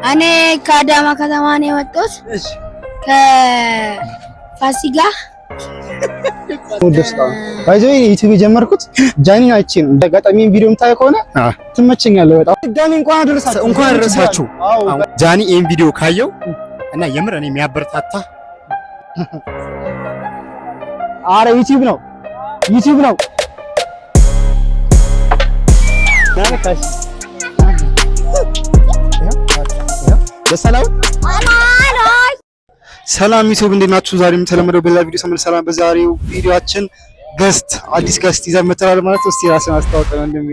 እኔ ከአዳማ ከተማ ነው የመጣሁት። እሺ ከፋሲካ ባይዘው ዩቲዩብ የጀመርኩት ጃኒን አይቼ ነው። እንደጋጣሚ ቪዲዮ የምታይ ከሆነ ትመቸኛለህ በጣም። ድጋሚ እንኳን አደረሳችሁ። ጃኒ ይሄን ቪዲዮ ካየው እና የምር እኔ የሚያበረታታ አረ ዩቲዩብ ነው ዳንካሽ ሰላም ዩቲዩብ እንዴት ናችሁ? ዛሬም ተለመደው በሌላ ቪዲዮ ተመልሰናል። በዛሬው ቪዲዮአችን አዲስ ገስት ይዘን መጥተናል ማለት ነው። እስቲ ራስን አስተዋውቀን እንደም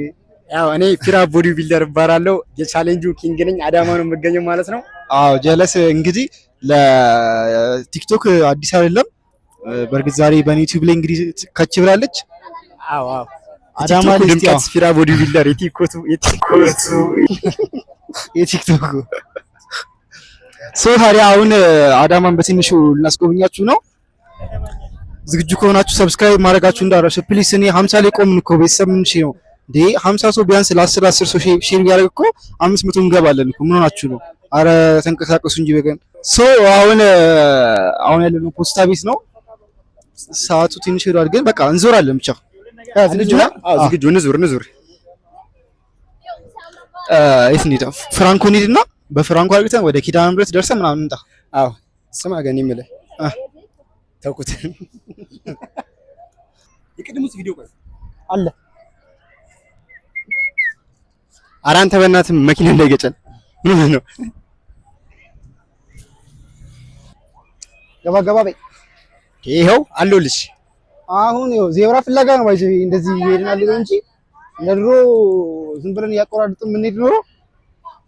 ያው እኔ ፊራ ቦዲ ቢልደር እባላለሁ። የቻሌንጁ ኪንግ ነኝ። አዳማ ነው የምገኘው ማለት ነው። አዎ ጀለስ እንግዲህ ለቲክቶክ አዲስ አይደለም። በእርግጥ ዛሬ በዩቲዩብ ላይ እንግዲህ ከች ብላለች። አዎ አዳማ ላይ ድምቀት ፊራ ቦዲ ቢልደር የቲክቶክ ታዲያ አሁን አዳማን በትንሹ ልናስጎብኛችሁ ነው። ዝግጁ ከሆናችሁ ሰብስክራይብ ማድረጋችሁ እንዳትረሱ ፕሊስ። እኔ 50 ላይ ቆምን እኮ ቤተሰብ ምን ነው እንዴ? 50 ሰው ቢያንስ ለ10 ሰው ሼር ቢያደርግ እኮ 500 እንገባለን እኮ። ምን ሆናችሁ ነው? አረ ተንቀሳቀሱ እንጂ በቀን አሁን ያለነው ፖስታ ቤት ነው። ሰዓቱ ትንሽ ሄዷል፣ ግን በቃ እንዞራለን ብቻ። ዝግጁ ነው? አዎ ዝግጁ። እንዙር የት እንሂድ? ፍራንኮ እንሂድና በፍራንኮ አድርገን ወደ ኪዳነ ምሕረት ደርሰን ምናምን እንጣ። አዎ ስማ ግን የምልህ ተውኩት። የቅድሙት ቪዲዮ ቆይ አለ። ኧረ አንተ በእናትህ መኪና እንዳይገጨን። ምን ነው ገባ በይ። ይኸው አለሁልሽ። አሁን ይኸው ዜብራ ፍለጋ ነው ባይዘ እንደዚህ ይሄድናል እንጂ እንደ ድሮ ዝም ብለን እያቆራረጥን የምንሄድ ኖሮ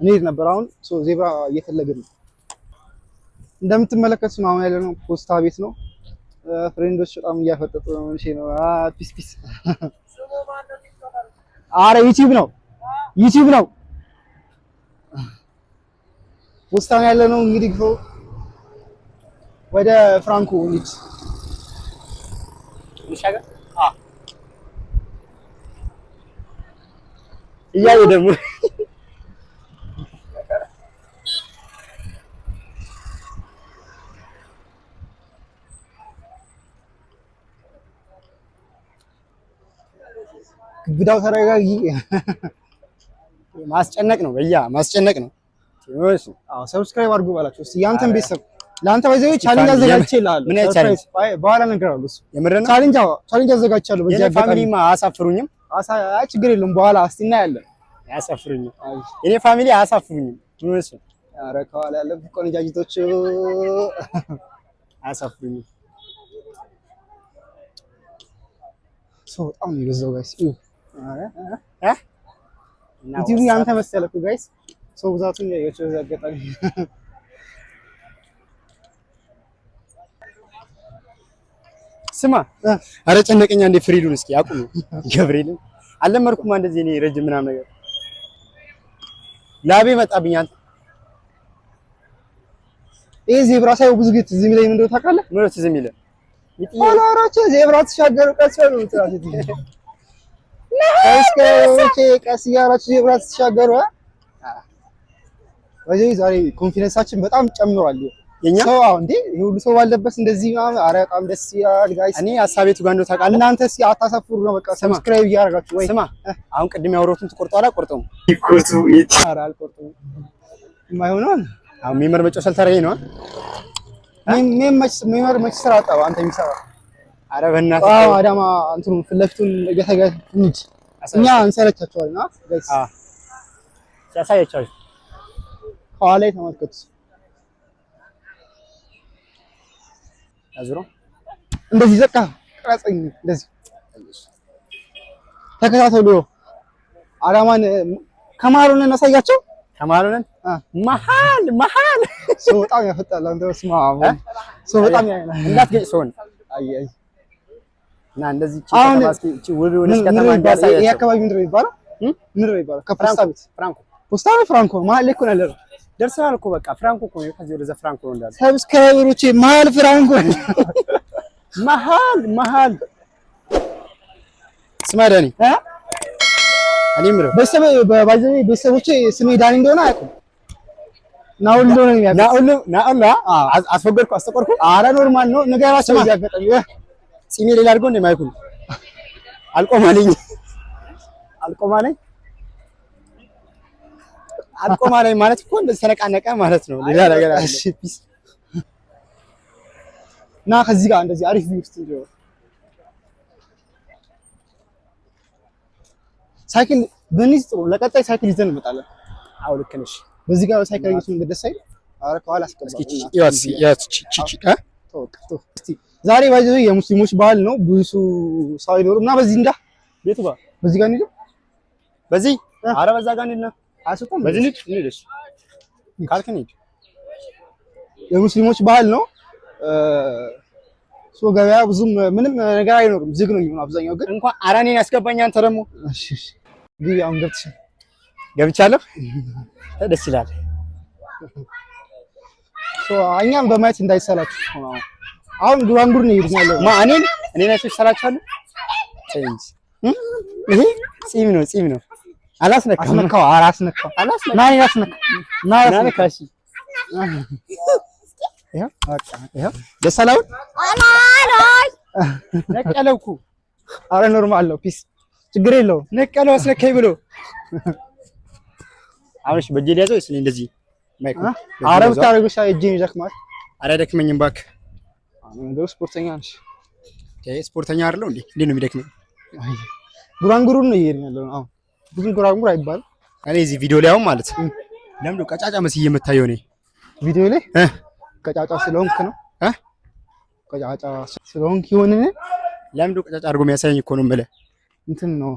እንሄድ ነበር። አሁን ዜብራ እየፈለግን ነው። እንደምትመለከቱት ነው አሁን ያለነው ፖስታ ቤት ነው። ፍሬንዶች በጣም እያፈጠጡ ነው። እሺ ነው ፒስ አረ ዩቲዩብ ነው ፖስታ ነው ያለነው። እንግዲህ ወደ ፍራንኮ እንሂድ። እንሻገር እያው ደግሞ ግዳው ተረጋጊ። ማስጨነቅ ነው ማስጨነቅ ነው። አዎ ሰብስክራይብ አድርጉ ባላችሁ። እስቲ ያንተን ቤተሰብ ለአንተ ባይዘው ቻሌንጅ አዘጋጅቼልሃለሁ። ምን ቻሌንጅ? በኋላ እነግርሃለሁ። እሱ የምርና ቻሌንጅ አዘጋጅቻለሁ። በዚህ አጋጣሚ ፋሚሊማ አያሳፍሩኝም። አይ ችግር የለም በኋላ እስቲ እናያለን። አያሳፍሩኝም። የኔ ፋሚሊ አያሳፍሩኝም። ምንስ ኧረ ከኋላ ያለ ቆንጃጅቶች አያሳፍሩኝም። በጣም ይገዛው ጋይስ ዩቲዩብ ያንተ መሰለህ ጋይስ። ብዛቱን ያያችሁ በዚህ አጋጣሚ ስማ ኧረ ጨነቀኛ እንደ ፍሪዱን እስኪ አቁም። ገብርኤልን አልለመድኩም እንደዚህ እኔ ረጅም ምናምን ነገር ላቤ መጣብኝ። አንተ ይሄ ዜብራ ሳይው ብዙ ጊዜ ትዝ የሚለኝ ምንድነው ታውቃለህ? ምን ትዝ የሚለኝ ፎሎወሮቼ ዜብራ ተሻገሩ ቀስ እያላችሁ ዜብራ ተሻገሩ። ዛሬ ኮንፊደንሳችን በጣም ጨምሯል። የኛ ሰው እንዴ ይሄ ሁሉ ሰው ባለበት እንደዚህ ምናምን ኧረ በጣም ደስ ይላል ጋይስ። እኔ ሀሳቤቱ ጋር እንደው ታውቃለህ። እናንተ እስኪ አታሳፍሩ ነው በቃ ሰብስክራይብ እያደረጋችሁ ወይ ስማ አሁን ቅድም ያወራሁትን ትቆርጠዋል? አልቆርጠውም። ኧረ አልቆርጠውም። የማይሆነው አሁን ሜመር መጨሰል ተረኝ ነው። ሜመር መች ስራ አጣው አንተ የሚሰራ። ኧረ በእናትህ አዳማ እንትኑን ፊት ለፊቱን እንሂድ። እኛ እንሰለቻቸዋልና ጋይስ ሲያሳያቸው ከኋላ ተመልከቱ። አዝሮ እንደዚህ ዘቃ ቀረጸኝ። እንደዚህ ተከታተሉ። አዳማን ከማሩን እናሳያቸው። ከማሩን መሀል ሰው በጣም ያፈጣል። አንተ ስማ ሰው በጣም እንዳትገጭ ሰውን አይ እና እንደዚህ ውብ ወደስ ከተማ ያሳያቸው። ይሄ አካባቢ ምንድን ነው የሚባለው? ከፖስታ ቤት ፍራንኮ መሀል ላይ እኮ ነው ያለው። ደርሰናል እኮ በቃ ፍራንኮ እኮ ነው። ከዚህ ወደዛ ፍራንኮ ነው እንዳለ ሰብስክራይበሮቼ መሀል ፍራንኮ መሀል ስማ ዳኒ እኔ ምረው ቤተሰቦቼ ስሜ ዳኒ እንደሆነ አያውቁም። ናሁሉ ነው የሚያውቀው። ናሁሉ አስጠቆርኩ። ኧረ ኖርማል ነው ንገራቸው። ያጋጠም ጺሜ ሌላ አድርጎ እንደ ማይኩን አልቆማለኝ ማለት እኮ እንደዚህ ተነቃነቀ ማለት ነው። ሌላ ነገር አለ። እሺ ፒስ እና ከዚህ ጋር እንደዚህ አሪፍ ቪው ስቱዲዮ ሳይክል በኒስ ጥሩ። ለቀጣይ ሳይክል ይዘን እንመጣለን። አዎ ልክ ነሽ። በዚህ ጋር ሳይክል ይዘን መንገድ ደስ አይል? ኧረ ከኋላ አስቀምጥ። እስኪ ዛሬ ባይዘው የሙስሊሞች በዓል ነው። ብዙ ሰው አይኖርም እና በዚህ እንዳ ቤቱ ጋር በዚህ ጋር እንሂድ። በዚህ ኧረ በዛ ጋር እንሂድ ነው አስወጣም። በዚህ እንሂድ ካልክ እንሂድ። የሙስሊሞች በዓል ነው። ሶ ገበያ ብዙም ምንም ነገር አይኖርም፣ ዝግ ነው የሚሆነው አብዛኛው። ግን እንኳን ኧረ እኔን ያስገባኝ አንተ ደግሞ። እሺ ግቢ። አሁን ገብቻለሁ። ደስ ይላል። ሶ እኛም በማየት እንዳይሰላችሁ ነው። አሁን ጉራንጉር ነው ይሄድኛል። እኔ ናቸው ይሰላቻሉ። ቼንጅ ይሄ ጺም ነው። አላስነካው። ማን ያስነካው? ይሄ ደስ አላው። ነቀለው እኮ። ኧረ ኖርማል ነው። ፒስ ችግር የለውም። ነቀለው አስነካኝ ብሎ አሁንሽ በእጄ ሊያዘው እስኪ እንደዚህ ማይክ። ኧረ ብታረጉሽ እጄን ይደክማል። ኧረ አይደክመኝም እባክህ። እንደው ስፖርተኛ ነሽ። ስፖርተኛ አይደለሁ እንዴ? እንዴት ነው የሚደክመኝ? ጉራንጉሩን ነው እየሄድን ያለው አሁን። ብዙም ጉራንጉር አይባልም። እኔ እዚህ ቪዲዮ ላይ አሁን ማለት ለምንድን ነው ቀጫጫ መስዬ የምታየው? እኔ ቪዲዮ ላይ ቀጫጫ ስለሆንክ ነው። ቀጫጫ ስለሆንክ ይሆንን? ለምንድን ነው ቀጫጫ አድርጎ የሚያሳየኝ እኮ ነው የምልህ። እንትን ነው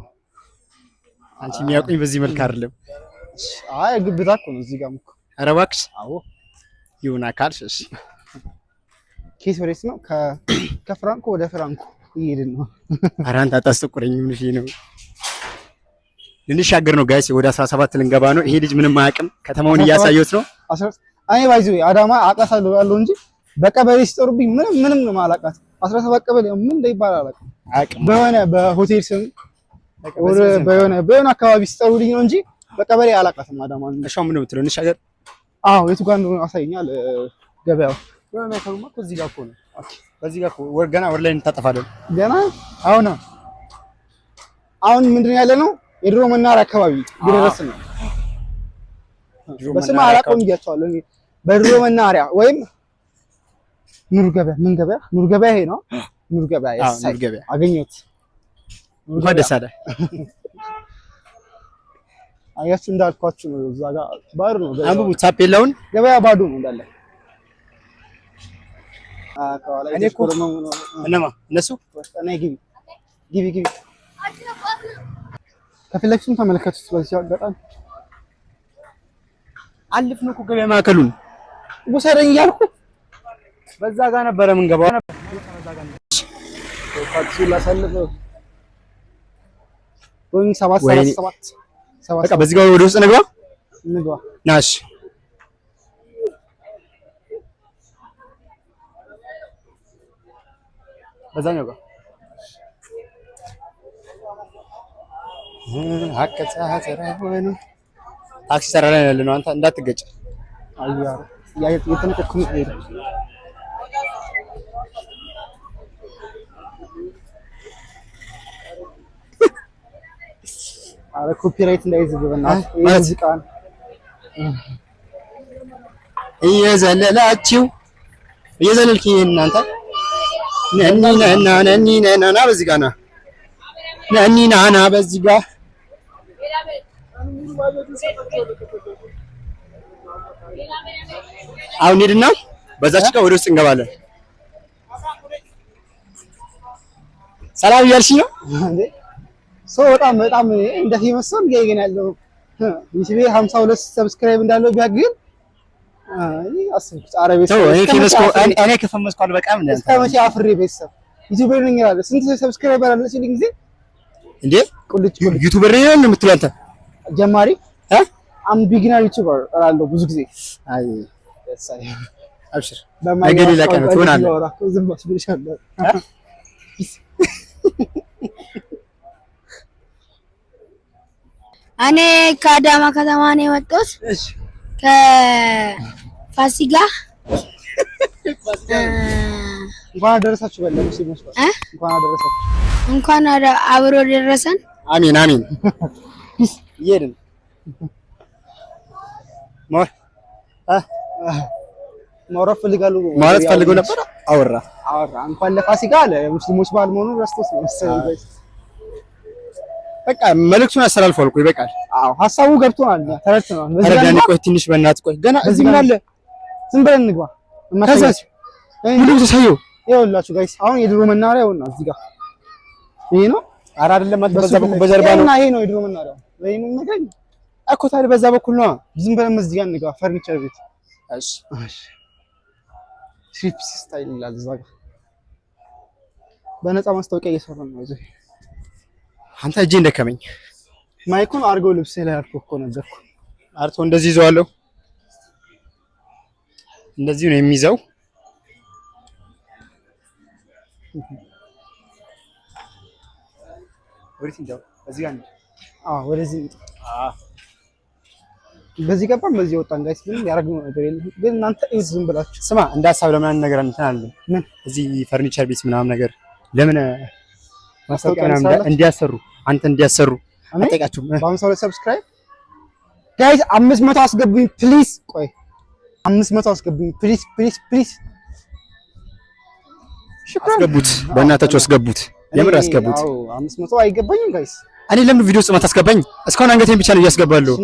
አንቺ የሚያውቁኝ በዚህ መልክ አይደለም። አይ ግብታ እኮ ነው እዚህ ጋር እኮ። ኧረ እባክሽ። አዎ ይሁን አካልሽ። እሺ ኬስ ወሬስ ነው። ከፍራንኮ ወደ ፍራንኮ እየሄድን ነው። ኧረ አንተ አታስጠቁረኝ። ምን እሺ ነው ልንሻገር ነው ጋይስ። ወደ 17 ልንገባ ነው። ይሄ ልጅ ምንም አያውቅም። ከተማውን እያሳየሁት ነው። እኔ ባይዘው አዳማ አውቃታለሁ ያለው እንጂ በቀበሌ ሲጠሩብኝ ምንም ነው ማላውቃት። 17 ቀበሌ ምን እንደይባል አላውቅም። በሆነ በሆቴል ስም ወደ በሆነ አካባቢ ሲጠሩልኝ ነው እንጂ በቀበሌ አላውቃትም አዳማ። እሻው ምን ነው የምትለው? እንሻገር። አዎ የቱ ጋር ነው አሳየኛል። ገበያው ወይኔ ከሩማ እኮ እዚህ ጋር እኮ ነው። በዚህ ጋር እኮ ገና ወደ ላይ እንታጠፋለን። ገና አሁን ምንድን ያለ ነው? የድሮ መናኸሪያ አካባቢ ድረስ ነው። በስም አላውቀውም ብያቸዋለሁ። እኔ በድሮ መናኸሪያ ወይም ኑር ገበያ። ምን ገበያ? ኑር ገበያ ይሄ ነው። ኑር ገበያ ኑር ገበያ አገኘሁት። እንኳን ደስ አለህ። አያችሁ እንዳልኳችሁ ነው። እዛ ጋር ባዶ ነው። አንብቡ ታፔላውን። ገበያ ባዶ ነው እንዳለ። እኔ እኮ እነማ እነሱ ግቢ ከፊት ለፊቱም ተመለከቱት። በዚህ አጋጣሚ አልፍን እኮ ገበያ ማዕከሉን ውሰደኝ እያልኩ በዛ ጋር ነበረ የምንገባው። ወይም 777 በቃ በዚህ ጋር ወደ ውስጥ እንግባ። ናሽ በዛኛው ጋር ታክሲ ተራ ላይ ያለ ነው። አንተ እንዳትገጭ። የተነቀቅኩ ነው። ኧረ ኮፒራይት እንዳይዝብና ሙዚቃን እየዘለልክ እናንተ ነና በዚህ ጋር ና ነኒናና በዚህ ጋር አሁን ሄድና በዛች ጋር ወደ ውስጥ እንገባለን። ሰላም እያልሽኝ ነው እንዴ? ሰው በጣም እንደ ፌመስ ሰው ግን ያለው ዩቲዩብ 52 ሰብስክራይብ እንዳለው ቢያግል አስብኩት። አረቤት እኔ ከፈመስኩ አልበቃም እንዴ? እስከ መቼ አፍሬ ቤተሰብ ዩቲዩበር ነኝ ይላል። ስንት ሰብስክራይበር አለ ሲል ጊዜ እንዴ ቁልጭ ዩቲዩበር ነኝ ነው የምትለው አንተ? ጀማሪ አም ቢጊነር ዩቲዩበር እላለሁ ብዙ ጊዜ። አይ አብሽር ነገ ሌላ ቀን ትሆናለህ። ዝም ብለሽልሻለሁ። እኔ ከአዳማ ከተማ ነው የመጣሁት። እሺ ፋሲካ እንኳን አደረሳችሁ በለ ሙስሊሞች እንኳን አደረሳችሁ። እንኳን አብሮ ደረሰን። አሜን አሜን። ይሄድን ማውራት ፈልገው ነበር። አወራ እንኳን ለፋሲካ አለ ሙስሊሞች በዓል መሆኑን ረስቶት ነው መሰለኝ። በቃ መልዕክቱን አስተላልፏል እኮ ይበቃል። አዎ ሐሳቡ ገብቶናል፣ ተረድተናል። በዚህ ጋር ቆይ ትንሽ በእናትህ ቆይ ገና እዚህ ምን አለ? ዝም ብለን እንግባ። ከዛስ ሙሉ ተሳየው ይኸውላችሁ ጋይስ፣ አሁን የድሮ መናሪያ ይኸውና እዚህ ጋር ይሄ ነው። ኧረ አይደለም በዛ በኩል በጀርባ ነው። ይሄ ነው የድሮ መናሪያው። ይሄን ነገር እኮ ታዲያ በዛ በኩል ነው። ዝም ብለን እዚህ ጋር እንግባ። ፈርኒቸር ቤት እሺ፣ እሺ ትሪፕስ ስታይል ይላል እዛ ጋር በነፃ ማስታወቂያ እየሰራን ነው። እዚህ አንተ እጄ እንደከመኝ ማይኩን አድርገው ልብስ ላይ አድርገው እኮ ነገርኩ። አርቶ እንደዚህ ይዘዋለሁ። እንደዚህ ነው የሚይዘው። ወዴት እንጃው? እዚህ ጋር ወደዚህ በዚህ ገባን በዚህ ወጣን። ጋይስ ግን ያደረግነው ነገር የለም። ግን እናንተ ዝም ብላችሁ ስማ፣ እንደ ሀሳብ ለምን ነገር እንትን አለ። ምን እዚህ ፈርኒቸር ቤት ምናምን ነገር ለምን ማስታወቂያ ምናምን እንዲያሰሩ አንተ እንዲያሰሩ አጠቃችሁ በ52 ሰብስክራይብ ጋይስ 500 አስገቡኝ ፕሊዝ። ቆይ 500 አስገቡኝ ፕሊዝ ፕሊዝ ፕሊዝ። አስገቡት፣ በእናታችሁ አስገቡት፣ የምር አስገቡት። አዎ 500 አይገባኝም ጋይስ። እኔ ለምን ቪዲዮ ጽማት አስገባኝ? እስካሁን አንገቴን ብቻ ነው እያስገባለሁ።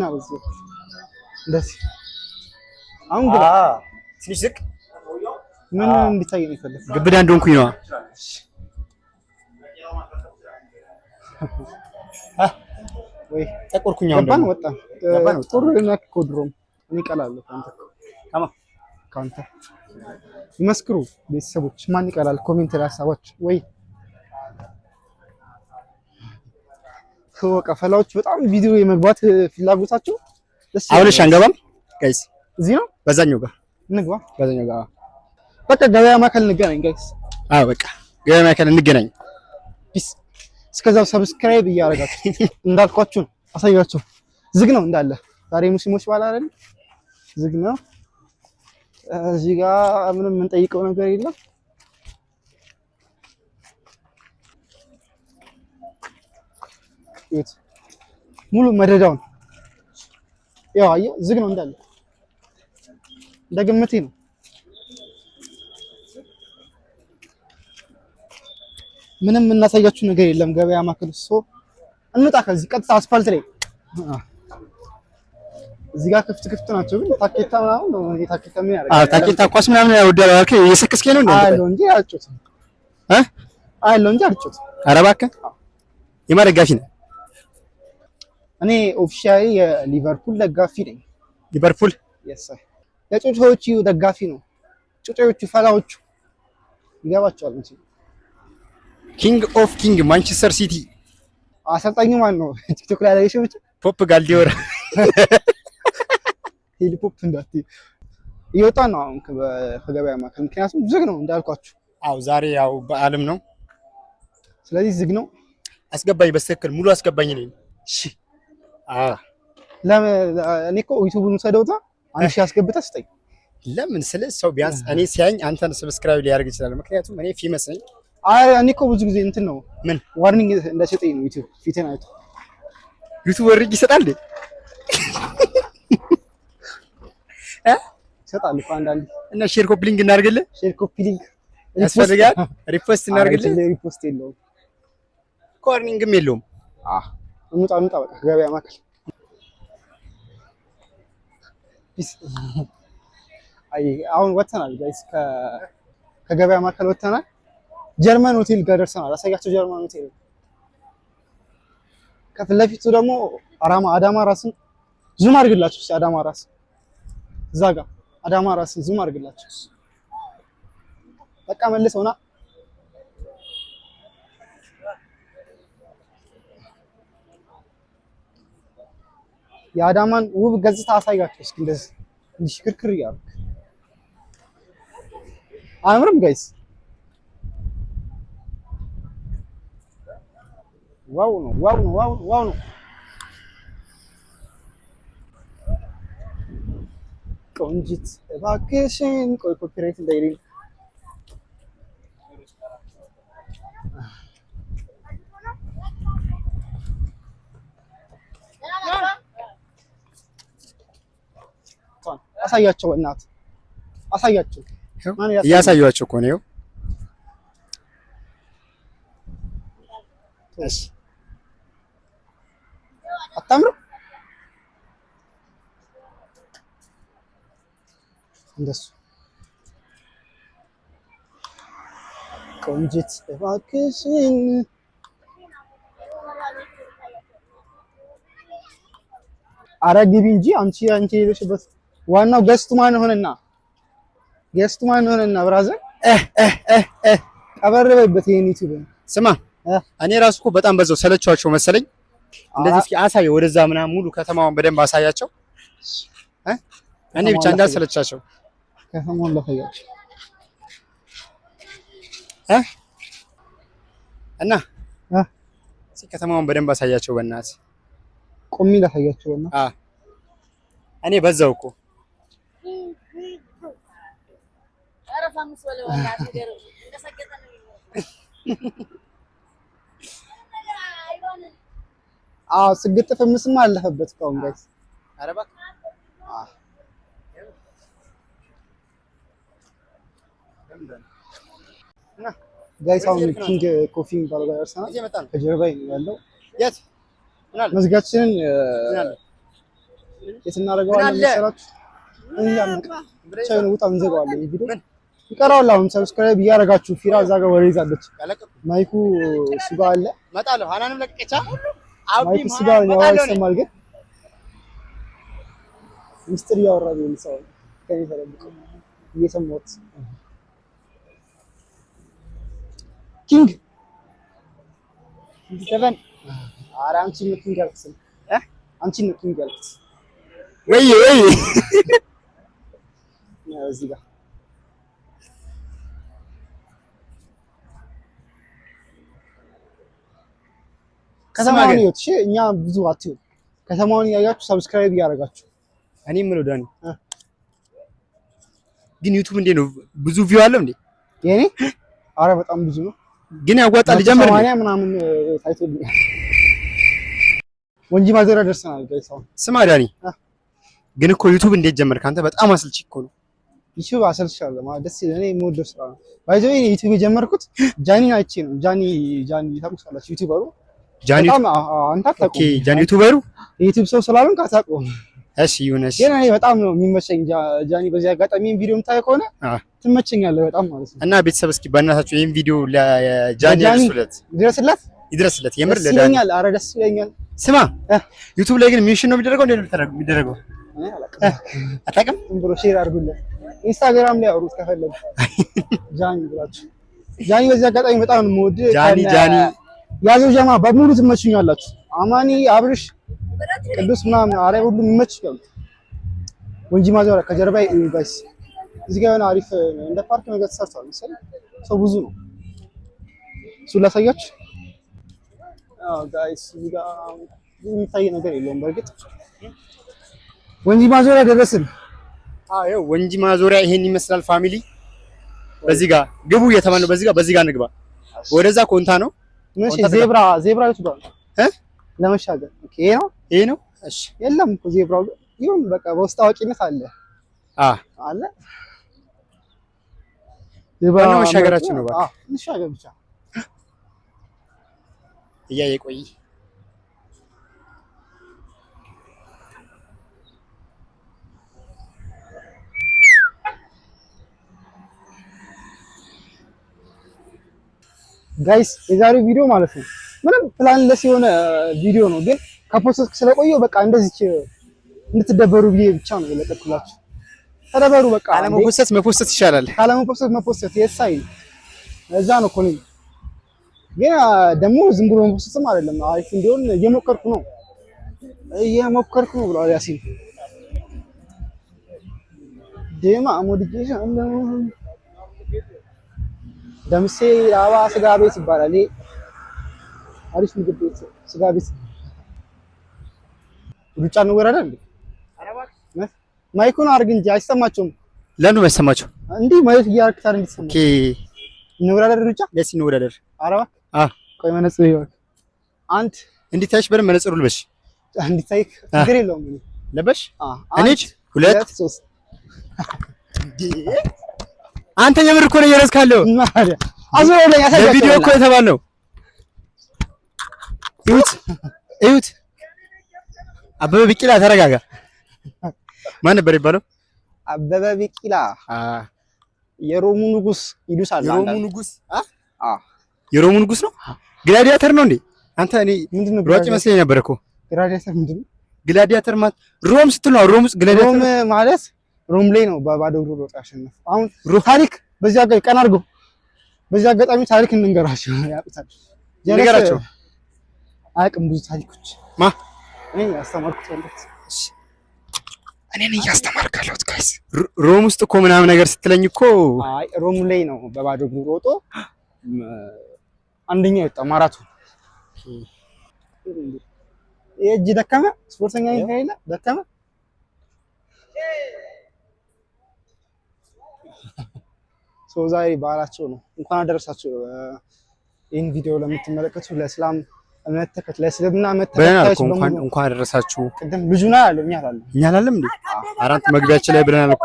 እንደዚህ አሁን ግን ትንሽ ዝቅ ምን እንዲታይ ነው የፈለግኩት? ግብዳ እንደሆንኩኝ ነው። ወይ ጠቆርኩኝ። አሁን ወጣን ጥሩ ለኛክ ኮድሮም እኔ ቀላለሁ ካንተ ይመስክሩ ቤተሰቦች። ማን ይቀላል? ኮሜንት ላይ ሀሳባችሁ ወይ ከወቃ ፈላዎች በጣም ቪዲዮ የመግባት ፍላጎታቸው አሁን እሺ፣ አንገባም ጋይስ። እዚህ ነው በዛኛው ጋር እንግባ። በዛኛው ጋር በቃ ገበያ ማዕከል እንገናኝ ጋይስ። አዎ በቃ ገበያ ማዕከል እንገናኝ። ፒስ። እስከዛው ሰብስክራይብ እያደረጋችሁ እንዳልኳችሁ ነው። አሳያችሁ። ዝግ ነው እንዳለ ዛሬ ሙስሊሞች በዓል አይደል? ዝግ ነው። እዚህ ጋር ምንም የምንጠይቀው ነገር የለም። ሙሉ መደዳውን ያው አየህ፣ ዝግ ነው እንዳለ እንደግምቴ ነው። ምንም እናሳያችሁ ነገር የለም። ገበያ ማዕከል እንውጣ ከዚህ ቀጥታ አስፋልት ላይ። እዚህ ጋር ክፍት ናቸው፣ ግን ታኬታ ምናምን ነው። ታኬታ ምን ያደርጋል? ታኬታ ኳስ ምናምን ያወዳል አልከ። እየሰከስከኝ ነው እንዴ? አለው እንጂ አልጮት አለው እንጂ አልጮት። ኧረ እባክህ የማን ደጋፊ ነህ? እኔ ኦፊሻሊ የሊቨርፑል ደጋፊ ነኝ። ሊቨርፑል የሳይ የጮጮቹ ደጋፊ ነው። ጮጮቹ ፈላዎቹ ይገባቸዋል እንጂ ኪንግ ኦፍ ኪንግ ማንቸስተር ሲቲ አሰልጣኙ ማን ነው? ቲክቶክ ላይ ያለሽ ብቻ ፖፕ ጋልዲዮራ ሄሊፖፕ እንዳት ይወጣ ነው አሁን ከገበያ ማዕከል። ምክንያቱም ዝግ ነው እንዳልኳችሁ። አው ዛሬ ያው በዓልም ነው፣ ስለዚህ ዝግ ነው። አስገባኝ፣ በትክክል ሙሉ አስገባኝ ነኝ። እሺ እኔ እኮ ዩቲዩብን ሰደውታ 1000 አስገብተህ ስጠኝ። ለምን ስለ ሰው ቢያንስ እኔ ሲያኝ አንተን ሰብስክራይብ ሊያደርግ ይችላል። ምክንያቱም እኔ ፌመስ ነኝ። እኔ እኮ ብዙ ጊዜ እንትን ነው ምን ዋርኒንግ እንደሰጠኝ ነው ዩቲዩብ ፊቴን አይቶ ዩቲዩብ ወርግ ይሰጣል እንዴ? ይሰጣል እኮ አንዳንዴ። እና ሼር ኮፒ ሊንክ እናድርግልህ። ሼር ኮፒ ሊንክ ያስፈልጋል። ሪፖስት እናድርግልህ። ሪፖስት የለውም ዋርኒንግም የለውም። እንውጣ በቃ ገበያ ማዕከል። አሁን ወጥተናል ጋይስ፣ ከገበያ ማዕከል ወጥተናል። ጀርመን ሆቴል ጋር ደርሰናል። አሳያቸው። ጀርመን ሆቴል ከፊት ለፊቱ ደግሞ አዳማ ራስን ዙም አድርግላችሁ። እስኪ አዳማ ራስ እዛ ጋር አዳማ ራስን ዙም አድርግላችሁ። በቃ መልሰውና የአዳማን ውብ ገጽታ አሳያችሁ። እስኪ እንደዚህ ሽክርክር እያሉ አያምርም ጋይስ? ዋው ነው ዋው ነው ዋው ዋው ነው። ቆንጂት እባክሽን ቆይ ኮፒራይት እንዳይለኝ አሳያቸው እናት አሳያቸው እያሳያቸው እኮ ነው እሺ አታምሩ እንደሱ ቆንጂት እባክሽን ኧረ ግቢ እንጂ አንቺ ሄደሽበት ዋናው ገስቱ ማን ሆነና ብራዘር ቀበረበበት ይሄን ዩቲዩብ ስማ እኔ ራሱ እኮ በጣም በዛው ሰለቻቸው መሰለኝ እንደዚህ እስኪ አሳየው ወደዛ ምናምን ሙሉ ከተማውን በደንብ አሳያቸው እኔ ብቻ እንዳልሰለቻቸው ከተማውን ለፈያቸው እና እስኪ ከተማውን በደንብ አሳያቸው በእናትህ ቆሚ ላሳያቸው እና እኔ በዛው እኮ ስግጥፍ ምስማ አለፈበት እስካሁን ጋይስ ኧረ እባክህ ጋይስ አሁን ኪንግ ኮፊ የሚባለው ጋር ደርሰናል ከጀርባዬ ነው ያለው የት መዝጋችንን የት እናደርገዋለን መሰላችሁ ቻይና ውጣ እንዘጋዋለን ቪዲዮ ይቀራል አሁን ሰብስክራይብ እያደረጋችሁ ፊራ እዛ ጋር ወሬ ይዛለች ማይኩ እሱ ጋር አለ እመጣለሁ ሀናንም ለቀቀቻ ማይኩ እሱ ጋር ነው ይሰማል ግን ሚስጥር እያወራ ነው ሰው ከኔ ተደብቆ እየሰማሁት ኪንግ ሰቨን አንቺ ነው ኪንግ ያልኩት አንቺ ነው ኪንግ ያልኩት ወይ እዚህ ጋር ከተማውን ይወጥ እሺ እኛ ብዙ አትዩ ከተማውን ያያችሁ ሰብስክራይብ እያደረጋችሁ እኔ ምን ወዳኔ ግን ዩቲዩብ እንዴ ነው ብዙ ቪው አለው እንዴ የኔ አረ በጣም ብዙ ነው ግን ያዋጣል ጀመር ማንያ ምናምን ታይቶልኛል ወንጂ ማዘራ ደርሰናል ጋይስ አሁን ስማ ዳኒ ግን እኮ ዩቲዩብ እንዴት ጀመርክ አንተ በጣም አሰልቺ እኮ ነው ዩቲዩብ አሰልቻለሁ ማለት ደስ ይለኝ እኔ የምወደው ስራ ነው ባይዘው እኔ ዩቲዩብ የጀመርኩት ጃኒን አይቼ ነው ጃኒ ታውቁታላችሁ ዩቲዩበሩ ጃኒ አንተ ታውቁ ኦኬ ጃኒ ዩቲዩበሩ ዩቲዩብ ሰው ስላልን ካታውቁ እሺ ይሁንሽ ግን እኔ በጣም ነው የሚመቸኝ ጃኒ በዚህ አጋጣሚ ቪዲዮ የምታይ ከሆነ ትመቸኛለህ በጣም ማለት ነው እና ቤተሰብ እስኪ በእናታችሁ ይሄን ቪዲዮ ለጃኒ ይድረስለት የምር ለዳኒ ይለኛል አረ ደስ ይለኛል ስማ ዩቲዩብ ላይ ግን ሚሽን ነው የሚደረገው እንዴ የሚደረገው አታውቅም ብሮ ሼር አድርጉልኝ ኢንስታግራም ላይ አውሩት ከፈለጉ ጃኒ ብላችሁ ጃኒ በዚህ አጋጣሚ በጣም ነው የምወድ ጃኒ ያዘው ጀማ በሙሉ ትመቹኛላችሁ አማኒ አብርሽ ቅዱስ ምናምን አረ ሁሉም ይመችኛል ወንጂ ማዘራ ከጀርባ ጋይስ እዚህ ጋር አሪፍ እንደ ፓርክ ነገር ተሰርቷል መሰለኝ ሰው ብዙ ነው እሱ ላሳያችሁ ጋይስ እዚህ ጋር የሚታይ ነገር የለውም በእርግጥ ወንጂ ማዞሪያ ደረስን ይኸው ወንጂ ማዞሪያ ይሄን ይመስላል ፋሚሊ በዚህ ጋር ግቡ እየተባለው በዚህ ጋር ንግባ ወደዛ ኮንታ ነው እሺ ዜብራ ይወጣል ለመሻገር ኦኬ ይሄ ነው እሺ የለም እኮ ዜብራው ይሁን በቃ በውስጥ አዋቂነት አለ አለ ዜብራ ነው መሻገራችን ነው በቃ እንሻገር ብቻ እያየቆይ ጋይስ የዛሬው ቪዲዮ ማለት ነው ምንም ፕላንለስ የሆነ ቪዲዮ ነው ግን ከፖስት ስለቆየው በቃ እንደዚህ እንድትደበሩ ብዬ ብቻ ነው የለቀኩላችሁ ተደበሩ በቃ መፖስት ይሻላል መፖስት የሳይ እዛ ነው እኮ ግን ደግሞ ዝም ብሎ መፖስትም አይደለም አሪፍ እንዲሆን እየሞከርኩ ነው ብሏል ያሲን ደማ ሞዲጄሽ ደምሴ ራባ ስጋ ቤት ይባላል አሪፍ ምግብ ቤት ስጋ ቤት ሩጫ ነው ወራዳ እንዴ ማይኩን አድርግ እንጂ አይሰማቸውም። ለምን አይሰማቸው? እንዲህ ማለት እያደረግህ ታዲያ እንዲሰማ። ኦኬ እንወዳደር ብቻ ደስ እንወዳደር። ኧረ እባክህ ቆይ መነጽር ይወቅ አንድ እንዲታይሽ በደንብ መነጽሩ ልበሽ። እንዲታይ ችግር የለውም ለበሽ። እኔ 2 3 አንተ የምር እኮ ነው እየረስካለሁ። ማሪያ አዞለኝ ያሳያችሁ ቪዲዮ እኮ የተባለው እዩት። አበበ ቢቂላ ተረጋጋ። ማን ነበር ይባለው? አበበ ቢቂላ የሮሙ ንጉስ ይሉሳል። የሮሙ ንጉስ ነው። ግላዲያተር ነው እንዴ? አንተ እኔ ምንድነው ሯጭ መስለኝ ነበር እኮ። ግላዲያተር ምንድነው? ግላዲያተር ማለት ሮም ስትል ነው። ሮም ውስጥ ግላዲያተር ማለት ሮም ላይ ነው በባዶ እግሩ ሮጣ ያሸነፈ። አሁን ታሪክ በዚህ አጋጣሚ ቀን አድርገው በዚህ አጋጣሚ ታሪክ እንንገራቸው ያውቁታል። ንገራቸው። አያውቅም ብዙ ታሪኮች ማ እኔ ያስተማርኩት ያለሁት እኔ ነኝ ያስተማርካለሁት። ጋይስ ሮም ውስጥ እኮ ምናምን ነገር ስትለኝ እኮ አይ ሮም ላይ ነው በባዶ እግሩ ሮጦ አንደኛ የወጣ ማራቶን። የእጅ ደከመ ስፖርተኛ ይሄና ደከመ። ዛሬ በዓላቸው ነው። እንኳን አደረሳችሁ። ይህን ቪዲዮ ለምትመለከቱ ለእስላም እምነት ተከታይ ለእስልምና እምነት ተከታዮች እንኳን አደረሳችሁ። ቅድም ልጁ ነው ያለው እኛ አላለም እንዴ? አራንት መግቢያችን ላይ ብለናል እኮ።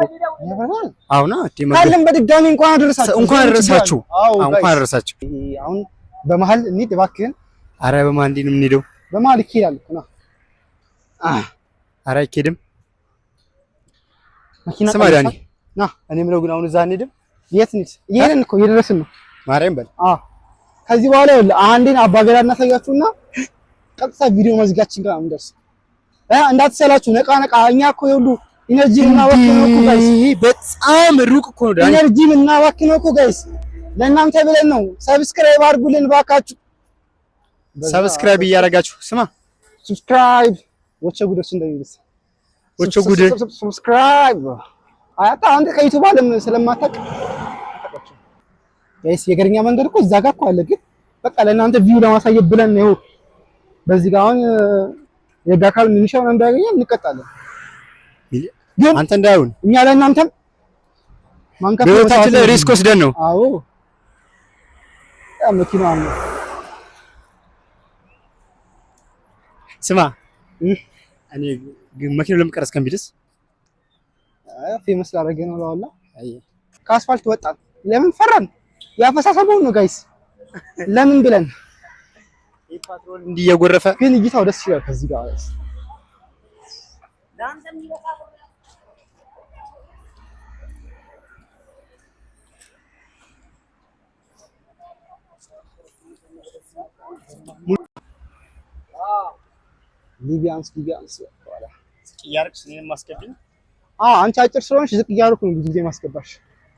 አሁን ካለም በድጋሚ እንኳን አደረሳችሁ። እንኳን አደረሳችሁ። እንኳን አደረሳችሁ። አሁን በመሀል እንሂድ እባክህን። ኧረ በመሀል እንዴት ነው የምንሄደው? በመሀል ይኬዳል እኮ ነው። ኧረ አይኬድም። መኪና ስማ ዳኒ ና እኔ የምለው ግን አሁን እዛ እንሂድም። የት እንሂድ? እየሄድን እኮ እየደረስን ነው። ማርያም በል ከዚህ በኋላ ይኸውልህ አንዴን አባገዳ እናሳያችሁና ቀጥታ ቪዲዮ መዝጋችን ጋር እንደርስ። እንዳትሰላችሁ ነቃ ነቃ። እኛ እኮ ይኸውልህ ኢነርጂ እናባክነው እኮ ጋይስ፣ በጣም ሩቅ እኮ ነው ዳኒ። ኢነርጂ እናባክነው እኮ ጋይስ፣ ለእናንተ ብለን ነው። ሰብስክራይብ አድርጉልን ባካችሁ። ሰብስክራይብ እያደረጋችሁ ስማ፣ ሰብስክራይብ ወቸ ጉዶች እንደሚልስ ወቸ ጉድ ሰብስክራይብ አያታ አንተ ከዩቲዩብ አለም ስለማታውቅ ጋይስ የገርኛ መንገድ እኮ እዛ ጋር እኮ አለ። ግን በቃ ለእናንተ ቪው ለማሳየት ብለን ነው። በዚህ ጋር አሁን የጋካል ሚኒሻውን እንዳያገኘ እንቀጣለን። ግን አንተ እንዳይሆን እኛ ለእናንተም ማንከፍ በህይወታችን ላይ ሪስክ ወስደን ነው። አዎ መኪናው አለ። ስማ እኔ ግን መኪናው ለምቀረስ ከሚልስ ፌመስ ላደረገ ነው ለዋላ ከአስፋልት ወጣን። ለምን ፈራን? ያፈሳሰበው ነው ጋይስ። ለምን ብለን ፓትሮል እንዲህ እየጎረፈ ግን እይታው ደስ ይላል። ከዚህ ጋር ሊቢያንስ ወጣላ ዝቅ እኔን ማስገብኝ። አንቺ አጭር ስለሆንሽ ዝቅ እያደረኩ ነው ብዙ ጊዜ ማስገባሽ።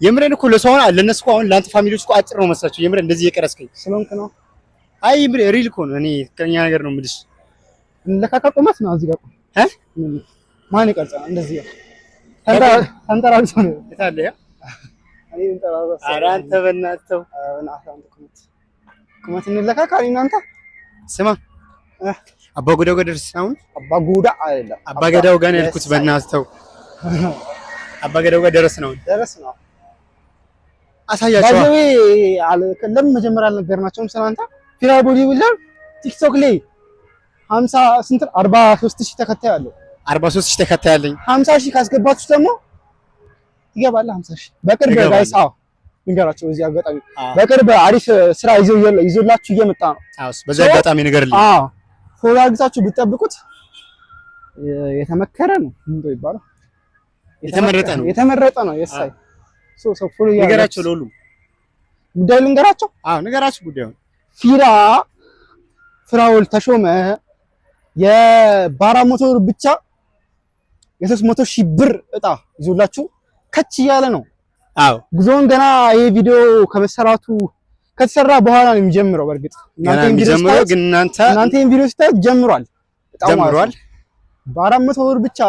የምሬን እኮ ለሰው አለ ለነሱ እኮ አሁን ለአንተ ፋሚሊዎች እኮ አጭር ነው መስላችሁ። የምሬን እንደዚህ እየቀረስከኝ ስለሆንክ ነው። አይ የምሬን ሪል እኮ ነው። እኔ ትክክለኛ ነገር ነው የምልሽ። ለካካ ቆመት ነው እዚህ ጋር ማን ይቀርጻል እንደዚህ ተንጠራርቶ ነው የታለ ያ እኔ ተንጠራርቶ። ኧረ አንተ በእናትህ ቁመት እንለካካ እናንተ። ስማ አባጎዳው ጋር ደርስ። አሁን አባጎዳ አይደለም አባገዳው ጋር ነው ያልኩት። በእናትህ ተው። አባገዳው ጋር ደረስ ነው አሳያቸው። ለምን መጀመሪያ አልነገርናቸውም? ስለአንተ ፊራ ቦዲ ቢልደር ቲክቶክ ላይ 50 ስንት 43000 ተከታይ አለው። 43000 ተከታይ አለኝ። 50000 ካስገባችሁ ደግሞ ይገባል 50000 በቅርብ ጋይስ። ንገራቸው እዚህ አጋጣሚ በቅርብ አሪፍ ስራ ይዞላችሁ እየመጣ ነው። በዚህ አጋጣሚ ንገርልኝ። ፎሎ አድርጋችሁ ብትጠብቁት የተመከረ ነው። ምንድነው ይባላል? የተመረጠ ነው። የሳይ ሶ ፎሎ ንገራቸው። ለሁሉም ጉዳዩ ልንገራቸው። ንገራቸው ጉዳዩን። ፍራውል ተሾመ የ400 ብር ብቻ የ300,000 ብር እጣ ይዞላችሁ ከች እያለ ነው። ጉዞውን ገና ይሄ ቪዲዮ ከመሰራቱ ከተሰራ በኋላ ነው የሚጀምረው። በእርግጥ እናንተ ይሄን ቪዲዮ ስታዩት ጀምሯል። በ400 ብር ብቻ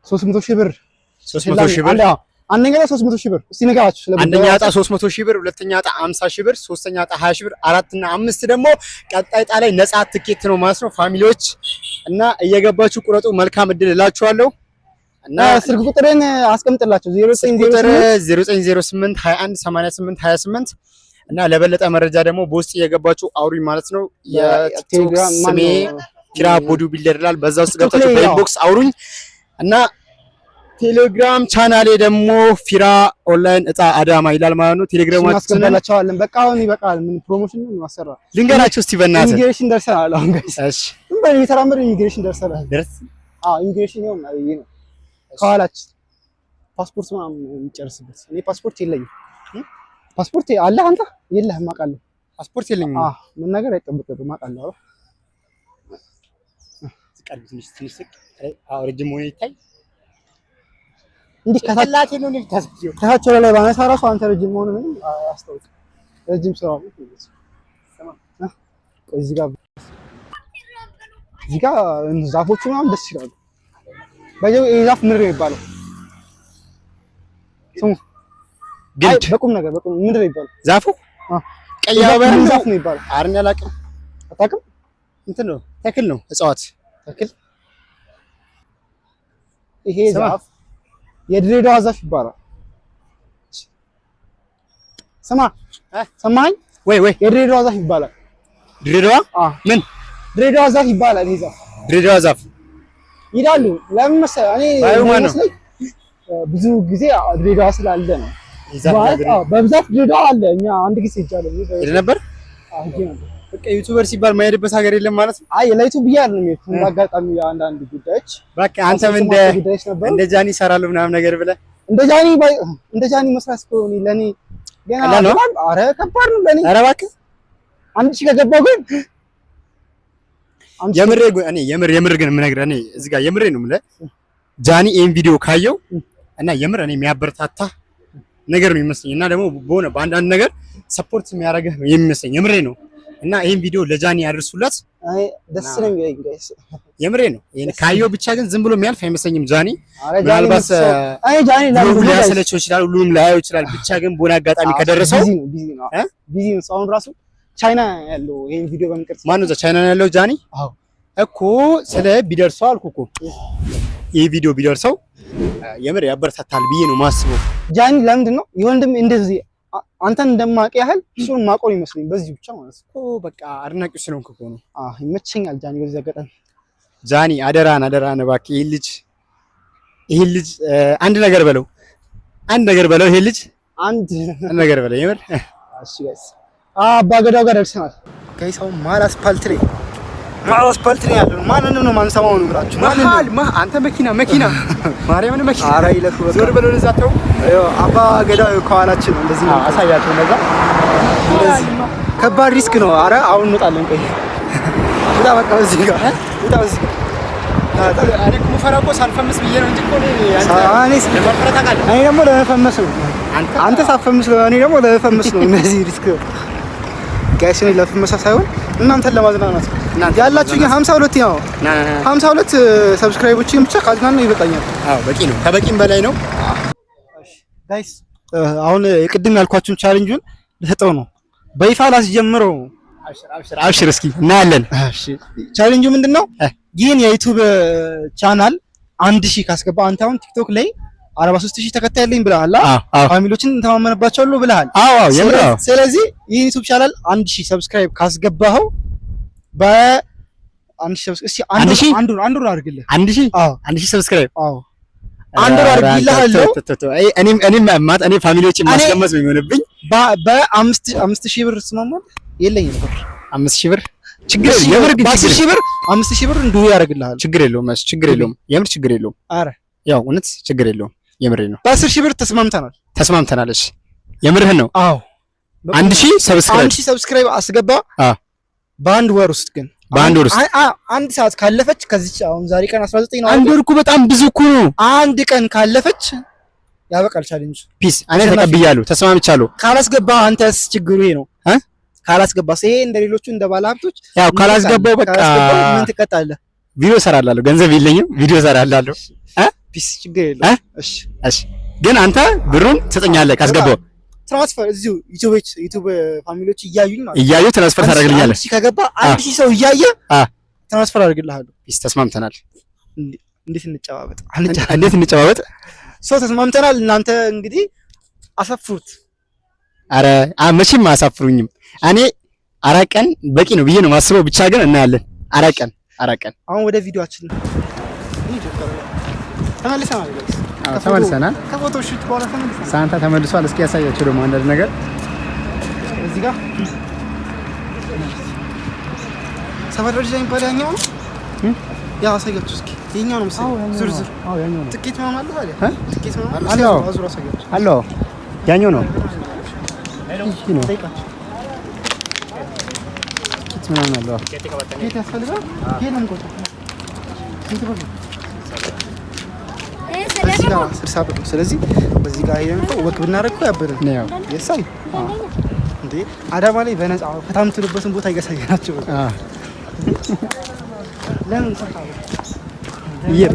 300,000 ብር 300,000 ብር አንደኛ ዕጣ 300,000 ብር። እስቲ ንገራችሁ ስለዚህ አንደኛ ዕጣ 300,000 ብር፣ ሁለተኛ ዕጣ 50,000 ብር፣ ሶስተኛ ዕጣ 20,000 ብር፣ አራት እና አምስት ደግሞ ቀጣይ ዕጣ ላይ ነፃ ትኬት ነው ማለት ነው። ፋሚሊዎች እና እየገባችሁ ቁረጡ። መልካም እድል እላችኋለሁ። እና ስልክ ቁጥሬን አስቀምጥላቸው 0908 21 88 28 እና ለበለጠ መረጃ ደግሞ በውስጥ እየገባችሁ አውሩኝ ማለት ነው። የቲክቶክ ስሜ ፊራ ቦዲ ቢልደር ይላል። በዛ ውስጥ ገብታችሁ በኢንቦክስ አውሩኝ እና ቴሌግራም ቻናሌ ደግሞ ፊራ ኦንላይን እጣ አዳማ ይላል ማለት ነው። ቴሌግራም አስቀምጣላችኋለን። በቃ አሁን ይበቃል። ምን ፕሮሞሽን ነው ማሰራ ልንገራችሁ እስቲ በእናትህ ኢሚግሬሽን ደርሰናል። አሁን ጋይስ እሺ እንበል የተራመደ ኢሚግሬሽን ደርሰናል። ኢሚግሬሽን ነው እና ይሄ ነው ከኋላችን ፓስፖርት ምናምን የሚጨርስበት። እኔ ፓስፖርት የለኝም። ፓስፖርት አለ አንተ የለህም አውቃለሁ። ፓስፖርት የለኝም። ምን ነገር አይጠበቅብህም አውቃለሁ። ዝቃል ትንሽ ረጅም ሆነ ይታይ እንዲህ ከታች ነው ልታስጂው ከታች ላይ ባነሳ ራሱ አንተ ረጅም መሆኑን ምንም አያስታውቅም። ረጅም ሰው ነው እዚህ ጋር ዛፎቹ ምናምን ደስ ይላሉ። ባይዘው ዛፍ ምንድን ነው የሚባለው? ስሙ ግንድ በቁም ነገር በቁም ምንድን ነው የሚባለው? ዛፉ ቀይ አበባ ዛፍ ነው የሚባለው። አርኛ አላውቅም። አታውቅም? እንትን ነው ተክል ነው እጽዋት ተክል። ይሄ ዛፍ የድሬዳዋ ዛፍ ይባላል። ስማ ሰማኸኝ ወይ? የድሬዳዋ ዛፍ ይባላል። ድሬዳዋ ምን ድሬዳዋ ዛፍ ይባላል። ይሄ ዛፍ ድሬዳዋ ዛፍ ይላሉ። ለምን መሰለህ? እኔ ብዙ ጊዜ ድሬዳዋ ስላለ ነው። በብዛት ድሬዳዋ አለ። እኛ አንድ ጊዜ ሄጃለሁ ነበር። በቃ ዩቲዩበር ሲባል ማይሄድበት ሀገር የለም ማለት ነው። አይ ለዩቲዩብ ብያለሁ ነው የሚሄድኩት። አጋጣሚ አንዳንድ ጉዳዮች በቃ አንተም እንደ ጃኒ እሰራለሁ ምናምን ነገር ብለህ እንደ ጃኒ መስራት እኮ ለኔ ገና ኧረ ከባድ ነው ለኔ። ኧረ እባክህ አንድ ሺህ ከገባሁ ግን የምር ግን የምነግርህ እኔ እዚህ ጋር የምሬ ነው የምልህ ጃኒ ይሄን ቪዲዮ ካየው እና የምር እኔ የሚያበረታታ ነገር ነው የሚመስለኝ እና ደግሞ በሆነ በአንዳንድ ነገር ሰፖርት የሚያደርግህ ነው የሚመስለኝ። የምሬ ነው እና ይሄን ቪዲዮ ለጃኒ ያደርሱላት። አይ ደስ ነው የሚለኝ ጋይስ የምሬ ነው። ይሄን ካየው ብቻ ግን ዝም ብሎ የሚያልፍ አይመስለኝም ጃኒ። ምናልባት ጃኒ ሊያሰለቸው ይችላል፣ ሁሉም ላያየው ይችላል። ብቻ ግን በሆነ አጋጣሚ ከደረሰው ቢዚ ነው አሁን ራሱ ቻይና ያለው ይሄን ቪዲዮ በሚቀርጽ ማን ነው ቻይና ያለው ጃኒ? አዎ እኮ ስለ ቢደርሰው አልኩ እኮ ይሄ ቪዲዮ ቢደርሰው የምር ያበረታታል ብዬ ነው ማስበው። ጃኒ ለምንድን ነው የወንድም እንደዚህ አንተን እንደማውቅ ያህል እሱን ማቆም ይመስለኝ በዚህ ብቻ ማለት ነው። በቃ አድናቂው ስለሆንክ እኮ ነው። ይመቸኛል ጃኒ። በዚህ አጋጣሚ ጃኒ አደራን እባክህ ይሄ ልጅ አንድ ነገር በለው ይሄ ልጅ አንድ ነገር በለው የምር። እሺ ጋይስ አባ ገዳው ጋር ደርሰናል። ጋይስ አሁን ማል አስፓልት ላይ ያለው ማንንም ነው ማንሰማው ነው ብላችሁ አንተ መኪና ማርያምን መኪና ኧረ ይለፉ በቃ ዞር ብለው ለዛ ተው። አባ ገዳው ከኋላችን ነው። እንደዚህ ነው አሳያቸው። እንደዚህ ከባድ ሪስክ ነው። ኧረ አሁን እንወጣለን። ቆይ በቃ እዚህ ጋር እኔ እኮ የምፈራው እኮ ሳልፈምስ ብዬ ነው እንጂ እኮ እኔ ደግሞ ለመፈመስ ነው። አንተ ሳትፈምስ ነው፣ እኔ ደግሞ ለመፈመስ ነው። እነዚህ ሪስክ ጋይስ እኔ ለመፈመስ ሳይሆን እናንተን ለማዝናናት እናንተ ያላችሁኝ 52 ነው 52 ሰብስክራይቦችን ብቻ ካዝናናው ይበቃኛል። አዎ በቂ ነው፣ ከበቂም በላይ ነው። እሺ ጋይስ አሁን የቅድም ያልኳችሁን ቻሌንጁን ልሰጠው ነው፣ በይፋ ላስጀምረው። አብሽር እስኪ እናያለን። እሺ ቻሌንጁ ምንድነው? ይህን የዩቲዩብ ቻናል 1000 ካስገባ አንተ አሁን ቲክቶክ ላይ 43000 ተከታይ ያለኝ ብለሃል። ፋሚሊዎችን እንተማመንባቸዋለሁ ብለሃል። አዎ ስለዚህ ይህ ዩቲዩብ ቻናል 1000 ሰብስክራይብ ካስገባኸው በ1000 ሰብስክራይብ እስኪ አንዱን አድርግልህ። 1000 ሰብስክራይብ አንዱ አድርግልሃለሁ። እኔ ፋሚሊዎችን ማስቀመጥ ነው የሚሆንብኝ። በ5000 ብር ስማማል የለኝም ብር 5000 ብር ችግር የምር ግን 1000 ብር 5000 ብር እንዱ ያደርግልሃል። ችግር የለውም የምር ችግር የለውም። አረ ያው እውነት ችግር የለውም። የምሬ ነው። በ10000 ብር ተስማምተናል። እሺ የምርህን ነው? አዎ 1000 ሰብስክራይብ አስገባ። በአንድ ወር ውስጥ ግን አንድ ሰዓት ካለፈች ከዚህ አሁን ዛሬ ቀን 19 ነው። አንድ ወር እኮ በጣም ብዙ እኮ ነው። አንድ ቀን ካለፈች ያበቃል ቻሌንጅ። ፒስ እኔ ተቀብያለሁ፣ ተስማምቻለሁ። ካላስገባ አንተስ ችግሩ ይሄ ነው። ካላስገባ ይሄ እንደሌሎቹ እንደ ባለሀብቶች ያው ካላስገባው በቃ ምን ትቀጣለህ? ቪዲዮ እሰራላለሁ። ገንዘብ የለኝም፣ ቪዲዮ እሰራላለሁ። ፒስ ችግር የለውም። እሺ ግን አንተ ብሩን ትሰጠኛለህ ካስገባው። ትራንስፈር እዚሁ ዩቲዩብ ፋሚሊዎች እያዩ ትራንስፈር ታደርግልኛለህ። እሺ ከገባ 1000 ሰው እያየ ትራንስፈር አድርግልሃለሁ። ፒስ ተስማምተናል። እንዴት እንጨባበጥ? እንዴት እንጨባበጥ? ሰው ተስማምተናል። እናንተ እንግዲህ አሰፍሩት። አረ መቼም አያሳፍሩኝም። እኔ 4 ቀን በቂ ነው ብዬ ነው ማስበው። ብቻ ግን እናያለን። 4 ቀን አሁን ወደ ቪዲዮአችን ተመልሰናል። ተመልሰናል። ከፎቶ ሹት በኋላ ተመልሰናል። ሳንታ ተመልሷል። እስኪ ያሳያቸው ደግሞ አንዳንድ ነገር እዚህ ጋር ሰፈር ደረጃ የሚባል ያኛው ነው። ያው አሳያችሁ እስኪ የኛው ነው መሰለኝ። ዝርዝር ያኛው ነው። ትኬት ምናምን አለ ታዲያ? ትኬት ምናምን አለ? አሎ አዙር አሳያችሁ። አሎ ያኛው ነው። እሺ ነው። ትኬት ምናምን አለ። ትኬት ያስፈልጋል። የለም ቆይ እዚህ ጋር 60 ብር ነው። ስለዚህ በዚህ ጋር ሄደን እኮ ወክ ብናደርግ እኮ ያበደ ነው። ያው የሳይ እንዴ አዳማ ላይ በነፃ ፈታም ትሉበትን ቦታ እያሳየናቸው ለምን ሰፋው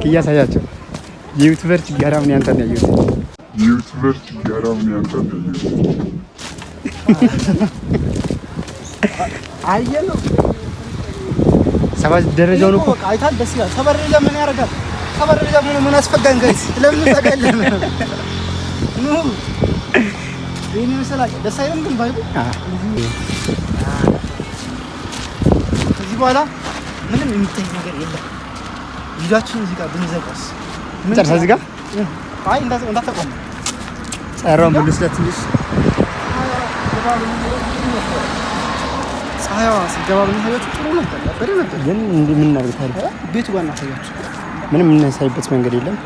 እያሳያቸው የዩቲዩበር ችጋራ ምን ያንተን ያዩት አየነው። 7 ደረጃውን እኮ አይታል። ደስ ይላል። 7 ደረጃ ምን ያደርጋል? 7 ደረጃ ምን አስፈጋን? ጋይስ ለምን ተቀየለ ኑ ይሄን መሰላል። ደስ አይልም ግን ባይቡ ከዚህ በኋላ ምንም የሚታይ ነገር የለም። ቪዲዮአችን እዚህ ጋር ብንዘጋስ ምን ጨርሳ እዚህ ጋር አይ እንዳትቆም ጸራው ብልስለት ትንሽ ፀሐይዋ ሲገባ ብናሳያችሁ ጥሩ ነበር። ያበደ ነበር ግን ምን እናደርግ ታዲያ? ቤቱ ጋር እናሳያችሁ። ምንም የምናሳይበት መንገድ የለም።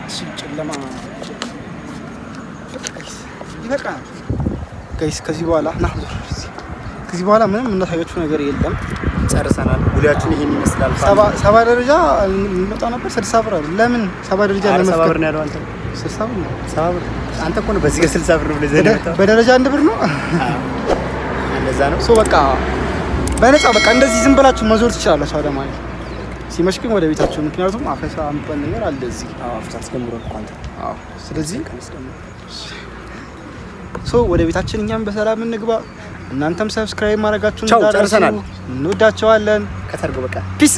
እሺ ጨለማ ይበቃል ጋይስ። ከዚህ በኋላ ምንም እናሳያችሁ ነገር የለም። ጨርሰናል። ጉዳያችን ይሄን ይመስላል። 7 ደረጃ እንመጣ ነበር። 60 ብር አይደል? ለምን 7 ደረጃ ለምን 70 ብር ነው ያለው? አንተ 60 ብር ነው። 70 ብር አንተ እኮ ነው በዚህ ጋር 60 ብር ነው ብለህ ዘነጣው። በደረጃ 1 ብር ነው። እንደዛ ነው። ሶ በቃ በነፃ በቃ እንደዚህ ዝም ብላችሁ መዞር ትችላላችሁ። አዳማ ላይ ሲመሽ ግን ወደ ቤታችሁ። ምክንያቱም አፈሳ የሚባል ነገር አለ እዚህ። አፈሳ አስጀምሯል እኮ አንተ። ስለዚህ ሶ ወደ ቤታችን እኛም በሰላም እንግባ። እናንተም ሰብስክራይብ ማድረጋችሁን እንዳትረሱ። እንወዳቸዋለን። ከተርጎ በቃ ፒስ